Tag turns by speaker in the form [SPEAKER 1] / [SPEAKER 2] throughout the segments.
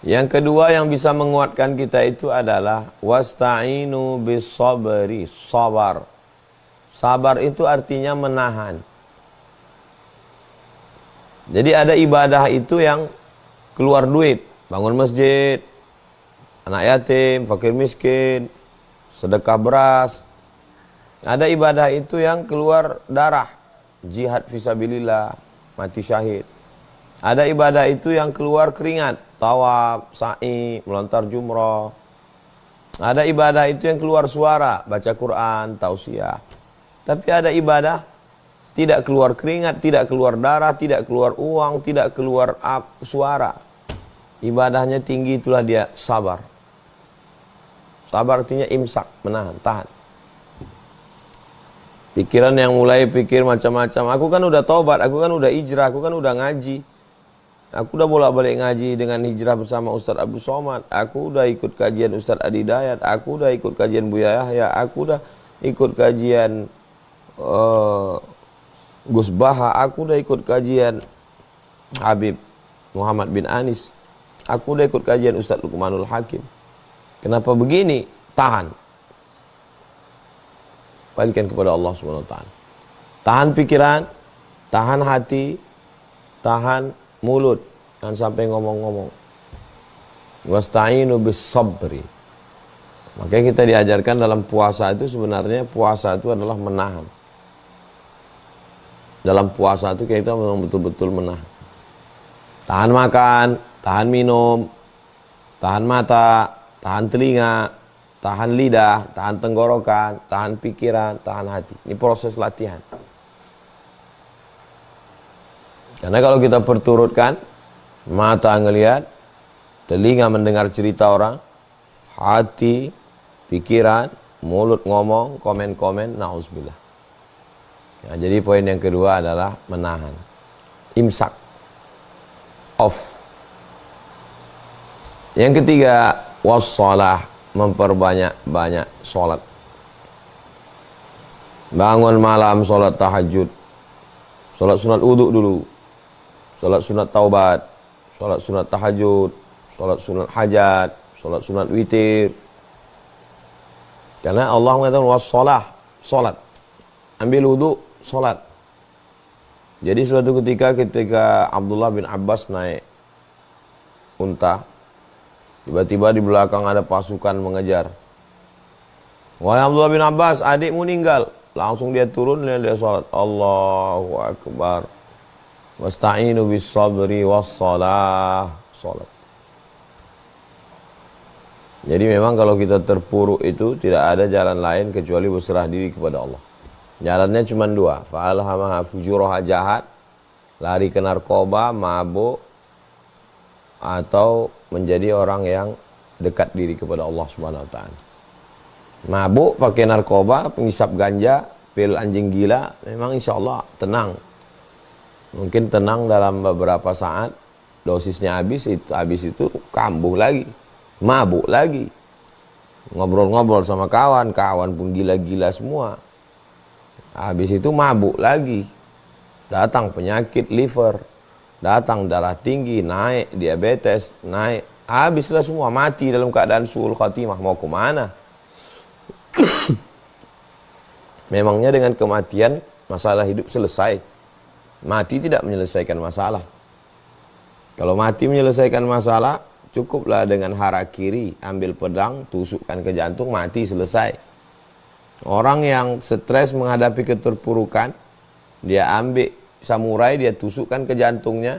[SPEAKER 1] Yang kedua yang bisa menguatkan kita itu adalah wasta'inu bis sabri, sabar. Sabar itu artinya menahan. Jadi ada ibadah itu yang keluar duit, bangun masjid, anak yatim, fakir miskin, sedekah beras. Ada ibadah itu yang keluar darah, jihad fisabilillah, mati syahid. Ada ibadah itu yang keluar keringat, tawaf, sa'i, melontar jumrah. Ada ibadah itu yang keluar suara, baca Quran, tausiah. Tapi ada ibadah tidak keluar keringat, tidak keluar darah, tidak keluar uang, tidak keluar suara. Ibadahnya tinggi, itulah dia sabar. Sabar artinya imsak, menahan, tahan. Pikiran yang mulai pikir macam-macam. Aku kan udah taubat, aku kan udah hijrah, aku kan udah ngaji. Aku udah bolak-balik ngaji dengan hijrah bersama Ustadz Abdul Somad. Aku udah ikut kajian Ustadz Adi Dayat. Aku udah ikut kajian Buya Yahya. Aku udah ikut kajian Gus Baha. Aku udah ikut kajian Habib Muhammad bin Anis. Aku udah ikut kajian Ustadz Luqmanul Hakim. Kenapa begini? Tahan. Balikkan kepada Allah SWT. Tahan pikiran, tahan hati, tahan mulut, jangan sampai ngomong-ngomong. Wasta'inu bis sabri. Makanya kita diajarkan dalam puasa itu sebenarnya puasa itu adalah menahan. Dalam puasa itu kita memang betul-betul menahan. Tahan makan, tahan minum, tahan mata, tahan telinga, tahan lidah, tahan tenggorokan, tahan pikiran, tahan hati. Ini proses latihan. Karena kalau kita perturutkan, mata ngelihat, telinga mendengar cerita orang, hati, pikiran, mulut ngomong, komen-komen, na'udzubillah. Ya, jadi poin yang kedua adalah menahan. Imsak. Off. Yang ketiga, wassalah. Memperbanyak-banyak sholat. Bangun malam sholat tahajud, sholat sunat uduk dulu, sholat sunat taubat, sholat sunat tahajud, sholat sunat hajat, sholat sunat witir. Karena Allah mengatakan wassalah, sholat. Ambil uduk, sholat. Jadi suatu ketika Abdullah bin Abbas naik unta, tiba-tiba di belakang ada pasukan mengejar. Wahai Abdullah bin Abbas, adikmu meninggal. Langsung dia turun dan dia sholat. Allahu Akbar. Wasta'inu bis sabri wassalah. Sholat. Jadi memang kalau kita terpuruk itu tidak ada jalan lain kecuali berserah diri kepada Allah. Jalannya cuma dua. Fa'alhamaha fujuraha, jahat, lari ke narkoba, mabuk, atau menjadi orang yang dekat diri kepada Allah Subhanahu wa taala. Mabuk, pakai narkoba, pengisap ganja, pil anjing gila, memang insya Allah tenang. Mungkin tenang dalam beberapa saat, dosisnya habis itu kambuh lagi, mabuk lagi. Ngobrol-ngobrol sama kawan pun gila-gila semua. Habis itu mabuk lagi. Datang penyakit liver, datang darah tinggi, naik diabetes, naik, habislah semua, mati dalam keadaan su'ul khatimah. Mau kemana? Memangnya dengan kematian masalah hidup selesai? Mati tidak menyelesaikan masalah. Kalau mati menyelesaikan masalah, cukuplah dengan harakiri, ambil pedang, tusukkan ke jantung, mati, selesai. Orang yang stres menghadapi keterpurukan, dia ambil samurai, dia tusukkan ke jantungnya,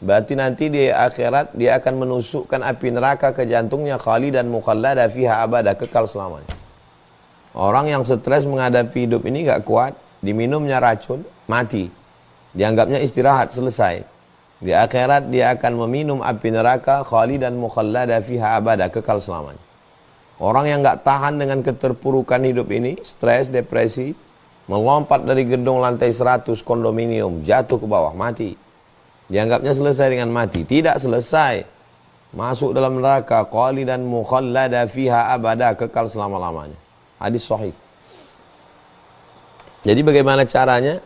[SPEAKER 1] berarti nanti di akhirat dia akan menusukkan api neraka ke jantungnya, khalidan mukhallada fiha abada, kekal selamanya. Orang yang stres menghadapi hidup ini gak kuat, diminumnya racun, mati. Dianggapnya istirahat, selesai. Di akhirat dia akan meminum api neraka, khalidan mukhallada fiha abada, kekal selamanya. Orang yang gak tahan dengan keterpurukan hidup ini, stres, depresi, melompat dari gedung lantai 100 kondominium, jatuh ke bawah, mati. Dianggapnya selesai dengan mati. Tidak selesai. Masuk dalam neraka, khalidan mukhallada fiha abada, kekal selama-lamanya. Hadis sahih. Jadi bagaimana caranya?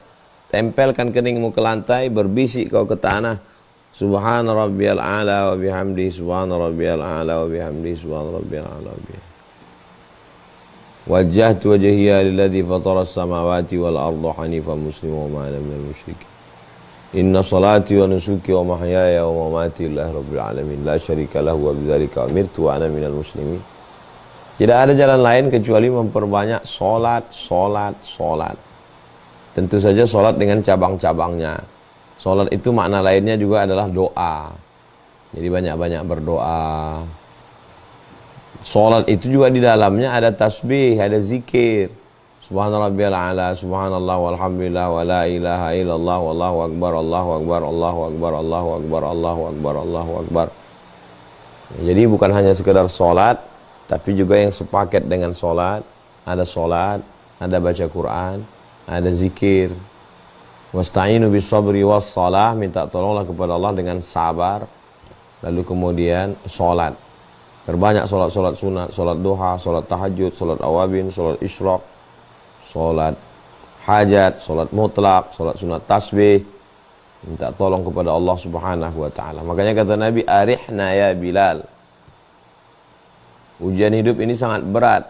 [SPEAKER 1] Tempelkan keningmu ke lantai, berbisik kau ke tanah. Subhana rabbiyal a'la wa bihamdihi, subhana rabbiyal a'la wa bihamdihi, subhana rabbiyal a'la wa bihamdihi. Wajjahtu wajhiya lilladzi fatara as-samawati wal arda hanifan musliman wa ma ana minal musyrikin. Inna salati wa nusuki wa mahyaya wa mamati lillahi rabbil alamin la syarika lahu wa bidzalika umirtu wa ana minal muslimin. Tidak ada jalan lain kecuali memperbanyak solat. Tentu saja solat dengan cabang-cabangnya. Solat itu makna lainnya juga adalah doa. Jadi banyak-banyak berdoa. Solat itu juga di dalamnya ada tasbih, ada zikir. Subhana rabbiyal a'la, subhanallah walhamdulillah wa la ilaha illallah wallahu akbar, Allahu akbar, Allahu akbar, Allahu akbar, Allahu akbar, Allahu akbar. Jadi bukan hanya sekedar solat, tapi juga yang sepaket dengan solat. Ada baca Quran, ada zikir. Wasta'inu bis sabri was salah, minta tolonglah kepada Allah dengan sabar. Lalu kemudian solat. Berbanyak solat sunat, solat duha, solat tahajud, solat awabin, solat isyraq, solat hajat, solat mutlak, solat sunat tasbih. Minta tolong kepada Allah Subhanahu wa taala. Makanya kata Nabi, arihna ya Bilal. Ujian hidup ini sangat berat.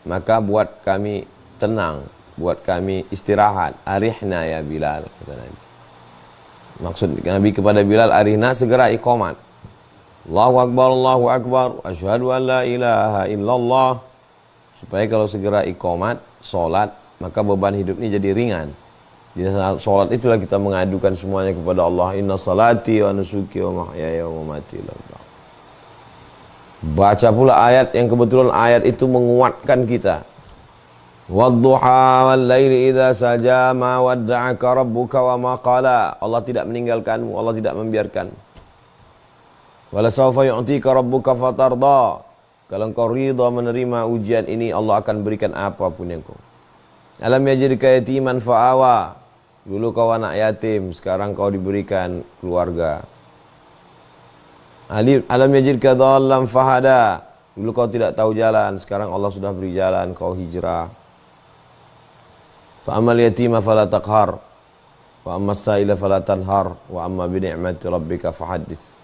[SPEAKER 1] Maka buat kami tenang, buat kami istirahat. Arihna ya Bilal, kata Nabi. Maksud Nabi kepada Bilal, arihna, segera iqamat. Allahu akbar, asyhadu an la ilaha illallah. Supaya kalau segera iqamat, solat, maka beban hidup ini jadi ringan. Di saat solat itulah kita mengadukan semuanya kepada Allah. Inna salati wa nusuki wa mahyaya wa mamati lillahi. Baca pula ayat yang kebetulan ayat itu menguatkan kita. Wadduha wal laili idza saja ma wadda'aka rabbuka wa ma qala. Allah tidak meninggalkanmu, Allah tidak membiarkanmu. Wala sawfa yu'tika rabbuka fatarda. Kalau engkau ridha menerima ujian ini, Allah akan berikan apapun yang kau. Alam yajidka yatiman fa'awa. Dulu kau anak yatim, sekarang kau diberikan keluarga. Alam yajidka dhallan fahada. Dulu kau tidak tahu jalan, sekarang Allah sudah beri jalan, kau hijrah. Fa amal yatima fala taqhar, wa amma as-sa'ila fala tanhar, wa amma bi ni'mati rabbika fahaddits.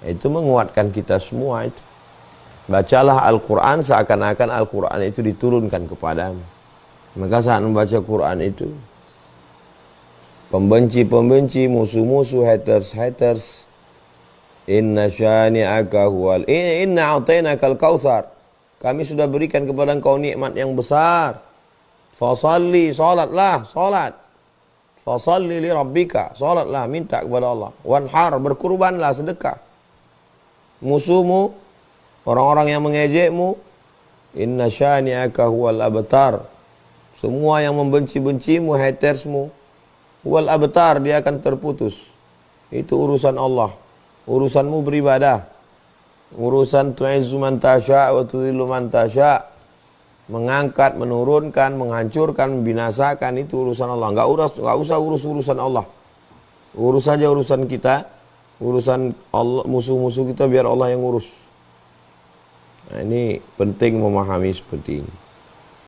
[SPEAKER 1] Itu menguatkan kita semua itu. Bacalah Al-Quran seakan-akan Al-Quran itu diturunkan kepadamu. Maka saat membaca Quran itu, pembenci-pembenci, musuh-musuh, haters, inna syani'aka huwal, inna a'tainakal kautsar. Kami sudah berikan kepada engkau nikmat yang besar. Fasalli, salatlah, salat. Fasalli li rabbika, salatlah, minta kepada Allah. Wanhar, berkurbanlah, sedekah. Musuhmu, orang-orang yang mengejekmu, inna syani'aka huwal abtar. Semua yang membenci-bencimu, hatersmu, huwal abtar, dia akan terputus. Itu urusan Allah. Urusanmu beribadah. Urusan tu'izzu man tasya' wa tudhillu man tasya'. Mengangkat, menurunkan, menghancurkan, membinasakan, itu urusan Allah. Enggak usah urus urusan Allah. Urus saja urusan kita. Urusan Allah, musuh-musuh kita biar Allah yang urus. Nah, ini penting memahami seperti ini.